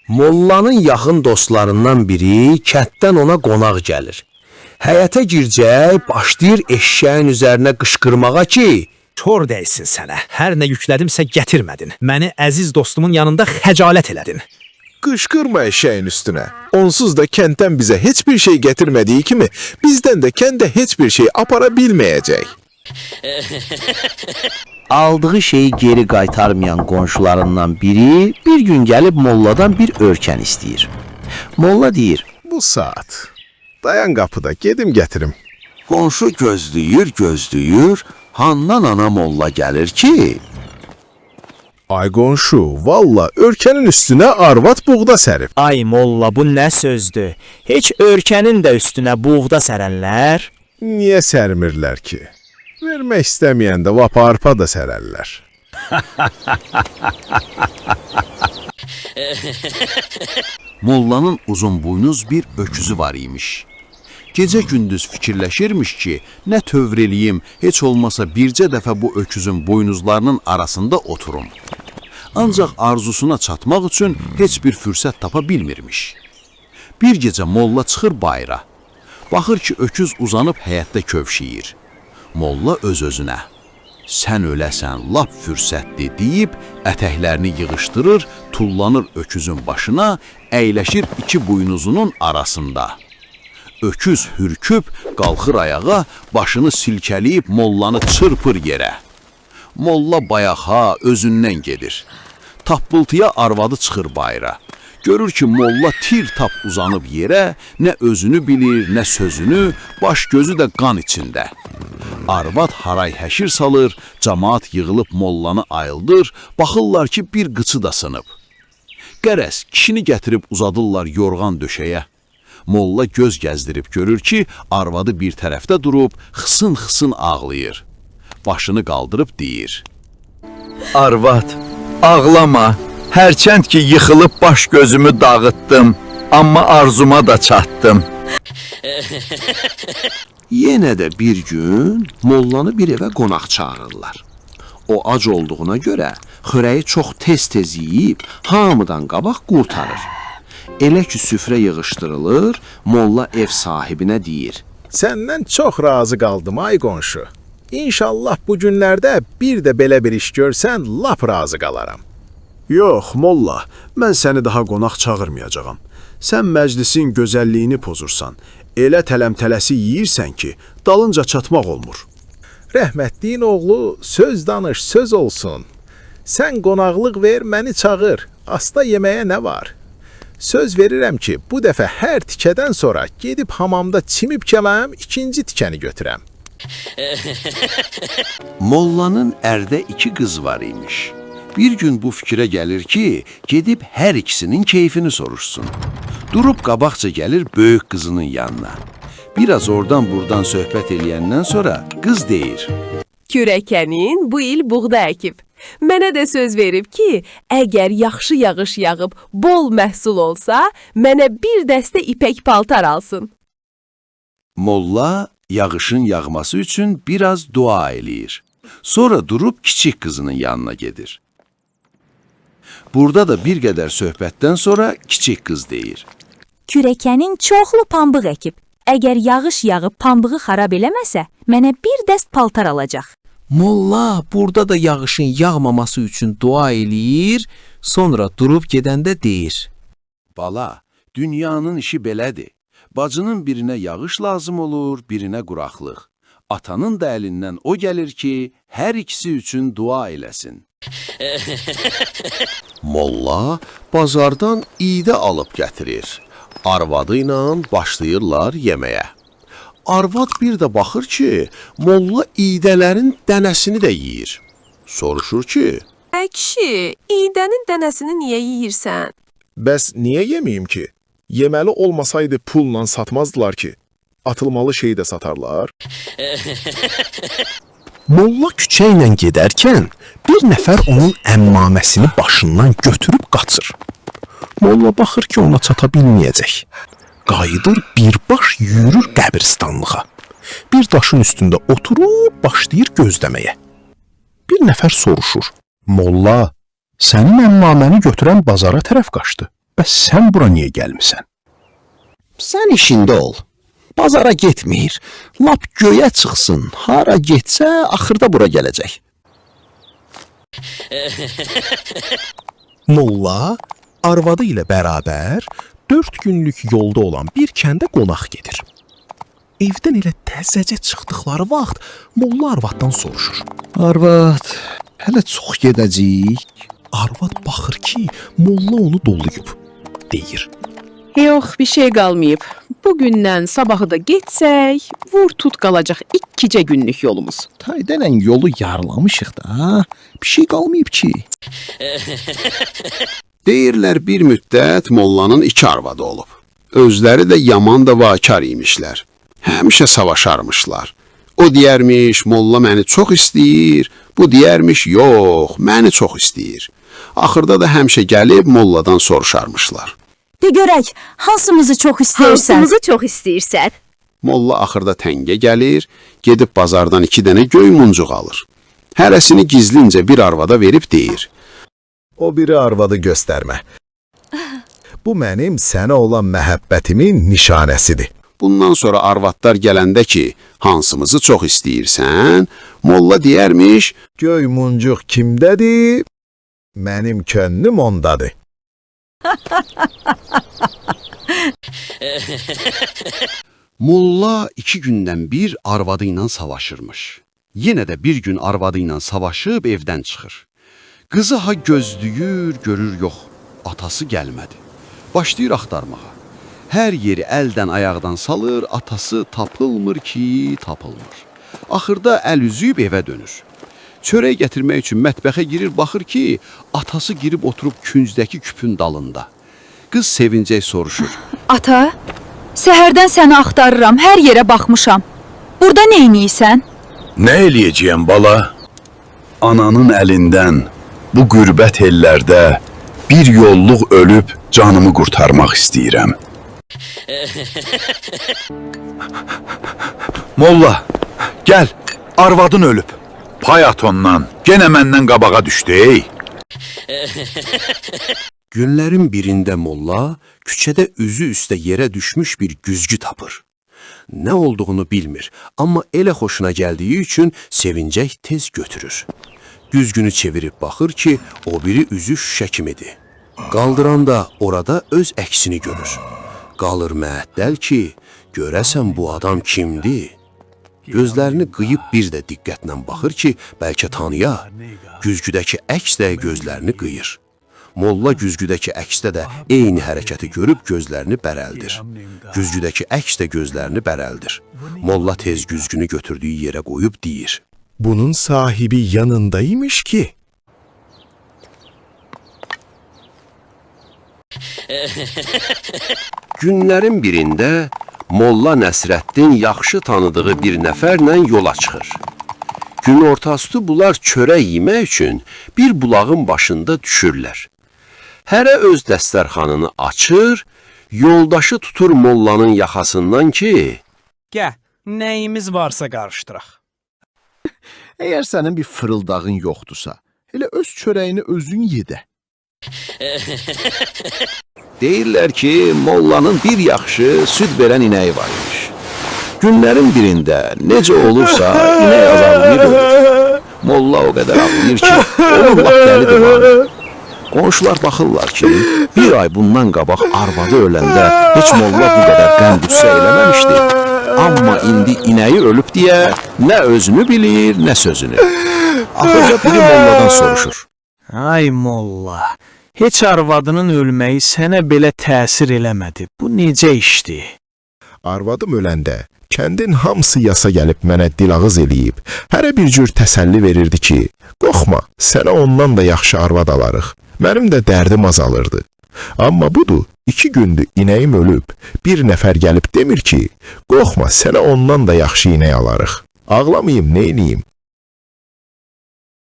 Mollanın yaxın dostlarından biri kənddən ona qonaq gəlir. Həyətə gircək, başlayır eşşəyin üzərinə qışqırmağa ki, Kor dəysin sənə. Hər nə yüklədimsə gətirmədin. Məni əziz dostumun yanında xəcalət elədin. Qışqırma eşeğin üstüne. Onsuz da kentten bize hiçbir şey getirmediği kimi bizden de kende hiçbir şey aparabilmeyecek. aldığı şeyi geri qaytarmayan qonşularından biri bir gün gəlib molladan bir örkən istəyir. Molla deyir, Bu saat. Dayan kapıda gedim getirim. qonşu gözləyir, handan ana molla gəlir ki, Ay qonşu, valla örkenin üstüne arvat buğda serip. Ay molla, bu nə sözdür? Heç örkənin də üstünə buğda sərənlər? Niye sermirler ki? Vermek istemeyen de vap arpa da sererler. mollanın uzun buynuz bir öküzü var imiş. Gecə gündüz fikirləşirmiş ki, nə tövr eləyim, heç olmasa bircə dəfə bu öküzün buynuzlarının arasında oturum. Ancaq arzusuna çatmaq üçün heç bir fürsət tapa bilmirmiş. Bir gecə molla çıxır bayıra. Baxır ki, öküz uzanıb həyətdə kövşiyir. Molla öz-özünə, sən öləsən, lap fürsətli deyib, ətəklərini yığışdırır, tullanır öküzün başına, əyləşir iki buynuzunun arasında. Öküz hürküb, qalxır ayağa, başını silkələyib mollanı çırpır yerə. Molla bayaxa özündən gedir. Tappıltıya arvadı çıxır bayıra. Görür ki, molla tir-tap uzanıb yerə, nə özünü bilir, nə sözünü, baş gözü də qan içində. Arvad haray həşir salır, camaat yığılıb mollanı ayıldır, baxırlar ki, bir qıçı da sınıb. Qərəz, kişini gətirib uzadırlar yorğan döşəyə. Molla göz gəzdirib görür ki, arvadı bir tərəfdə durub, xısın-xısın ağlayır. Başını qaldırıb deyir. Arvad, ağlama. Hərçənd ki, yıxılıb baş gözümü dağıtdım, amma arzuma da çatdım. Yenə də bir gün mollanı bir evə qonaq çağırırlar. O ac olduğuna görə xörəyi çox tez-tez yeyib, hamıdan qabaq qurtarır. Elə ki, süfrə yığışdırılır, molla ev sahibinə deyir. Senden çok razı kaldım ay qonşu. İnşallah bu günlerde bir de belə bir iş görsən lap razı qalaram. Yox, molla, mən səni daha qonaq çağırmayacağam. Sən məclisin gözəlliyini pozursan, elə tələm-tələsi yeyirsən ki, dalınca çatmaq olmur. Rəhmətliyin oğlu söz danış, söz olsun. Sən qonaqlıq ver, məni çağır. Asta yeməyə nə var? Söz verirəm ki, bu dəfə hər tikədən sonra gedib hamamda çimib gələm, ikinci tikəni götürəm. Mollanın ərdə iki qız var imiş. Bir gün bu fikrə gəlir ki, gedib hər ikisinin keyfini soruşsun. Durub qabaqca gəlir böyük qızının yanına. Biraz oradan buradan söhbət eləyəndən sonra qız deyir. Kürəkənin bu il buğda əkib. Mənə də söz verib ki, əgər yaxşı yağış yağıb bol məhsul olsa, mənə bir dəstə ipək paltar alsın. Molla yağışın yağması üçün biraz dua eləyir. Sonra durub kiçik qızının yanına gedir. Burada da bir qədər söhbətdən sonra kiçik qız deyir. Kürəkənin çoxlu pambıq əkib. Əgər yağış yağıb pambığı xarab eləməsə, mənə bir dəst paltar alacaq. Molla burada da yağışın yağmaması üçün dua eləyir, sonra durub gedəndə deyir. Bala, dünyanın işi belədir. Bacının birinə yağış lazım olur, birinə quraqlıq. Atanın da əlindən o gəlir ki, hər ikisi üçün dua eləsin. Molla bazardan iydə alıb gətirir. Arvadı ilə başlayırlar yeməyə. Arvad bir də baxır ki, molla iydələrin dənəsini də yeyir. Soruşur ki, Kişi, iydənin dənəsini niyə yeyirsən? Bəs niyə yeməyim ki? Yeməli olmasaydı pulla satmazdılar ki. Atılmalı şeyi də satarlar. Molla küçə ilə gedərkən bir nəfər onun əmmaməsini başından götürüb qaçır. Molla baxır ki, ona çata bilməyəcək. Qayıdır, birbaş yürür qəbirstanlığa. Bir daşın üstündə oturub başlayır gözləməyə. Bir nəfər soruşur. Molla, sənin əmmaməni götürən bazara tərəf qaçdı. Bəs sən bura niyə gəlmisən? Sən işində ol. Bazara getmir. Lap göyə çıxsın. Hara getsə, axırda bura gələcək. Molla arvadı ilə bərabər 4 günlük yolda olan bir kəndə qonaq gedir. Evdən elə təzəcə çıxdıqları vaxt molla arvaddan soruşur. Arvad, hələ çox gedəcəyik. Arvad baxır ki, molla onu doluyub. Deyir. Yox, bir şey qalmayıb. Bugündən sabahı da getsək, vur tut qalacaq 2 günlük yolumuz. Taydənən yolu yarlamışıq da. Bir şey qalmayıb ki. Deyirlər bir müddət mollanın 2 arvadı olub. Özləri də yaman da vakar imişlər. Həmişə savaşarmışlar. O deyərmiş, molla məni çox istəyir, bu deyərmiş, yox, məni çox istəyir. Axırda da həmişə gəlib molladan soruşarmışlar. De görək, hansımızı çox istəyirsən? çox istəyirsən? Molla axırda təngə gəlir, gedib bazardan 2 dənə göy muncuq alır. Hərəsini gizlincə bir arvada verib deyir. O biri arvadı göstərmə. Bu mənim sənə olan məhəbbətimin nişanəsidir. Bundan sonra arvadlar gələndə ki, hansımızı çox istəyirsən, molla deyərmiş, Göy muncuq kimdədir? Mənim könlüm ondadır. Molla 2 gündən bir arvadı ilə savaşırmış. Yenə də bir gün arvadı ilə savaşıb evdən çıxır. Qızı ha gözləyir, görür yox, atası gəlmədi. Başlayır axtarmağa. Hər yeri əldən ayaqdan salır, atası tapılmır ki, tapılmır. Axırda əl üzüyüb evə dönür. Çörək gətirmək üçün mətbəxə girir, baxır ki, atası girib oturub küncdəki küpün dalında. Qız sevincək soruşur. Ata, səhərdən səni axtarıram, hər yerə baxmışam. Burada nə edirsən? Nə eləyəcəyəm bala? Ananın əlindən bu qürbət ellərdə bir yolluq ölüb canımı qurtarmaq istəyirəm. Molla, gəl, arvadın ölüb. Pay at ondan, genə məndən qabağa düşdü, ey. Günlərin birində molla küçədə üzü üstə yerə düşmüş bir güzgü tapır. Nə olduğunu bilmir, amma elə xoşuna gəldiyi üçün sevincək tez götürür. Güzgünü çevirib baxır ki, o biri üzü şüşə kimidir. Qaldıranda orada öz əksini görür. Qalır məəttəl ki, görəsən bu adam kimdir? Gözlərini qıyıb bir də diqqətlə baxır ki, bəlkə tanıya. Güzgüdəki əks də gözlərini qıyır. Molla güzgüdəki əksdə də eyni hərəkəti görüb gözlərini bərəldir. Güzgüdəki əks də gözlərini bərəldir. Molla tez güzgünü götürdüyü yerə qoyub deyir. Bunun sahibi yanındaymış ki. Günlərin birində Molla Nəsrəddin yaxşı tanıdığı bir nəfərlə yola çıxır. Gün ortası bunlar çörək yemək üçün bir bulağın başında düşürlər. Hərə öz dəstərxanını açır, yoldaşı tutur mollanın yaxasından ki, Gəl, nəyimiz varsa qarışdıraq. Əgər sənin bir fırıldağın yoxdursa, elə öz çörəyini özün yedə. deyirlər ki, mollanın bir yaxşı süd verən inəyi var imiş. Günlərin birində necə olursa inək azarlayıb ölür. Molla o qədər ağlayır ki, onun lap dəli divanı. Qonşular baxırlar ki, bir ay bundan qabaq arvadı öləndə heç molla bu qədər qəm-qüssə eləməmişdi. Amma indi inəyi ölüb deyə nə özünü bilir, nə sözünü. Axırca biri molladan soruşur. Ay molla, heç arvadının ölməyi sənə belə təsir eləmədi. Bu necə işdir? Arvadım öləndə kəndin hamısı yasa gəlib mənə dilağız eləyib, hərə bir cür təsəlli verirdi ki, qorxma, sənə ondan da yaxşı arvad alarıq. Mənim də dərdim azalırdı. Amma budur, 2 gündür inəyim ölüb, bir nəfər gəlib demir ki, qorxma, sənə ondan da yaxşı inək alarıq. Ağlamayım, neyniyim?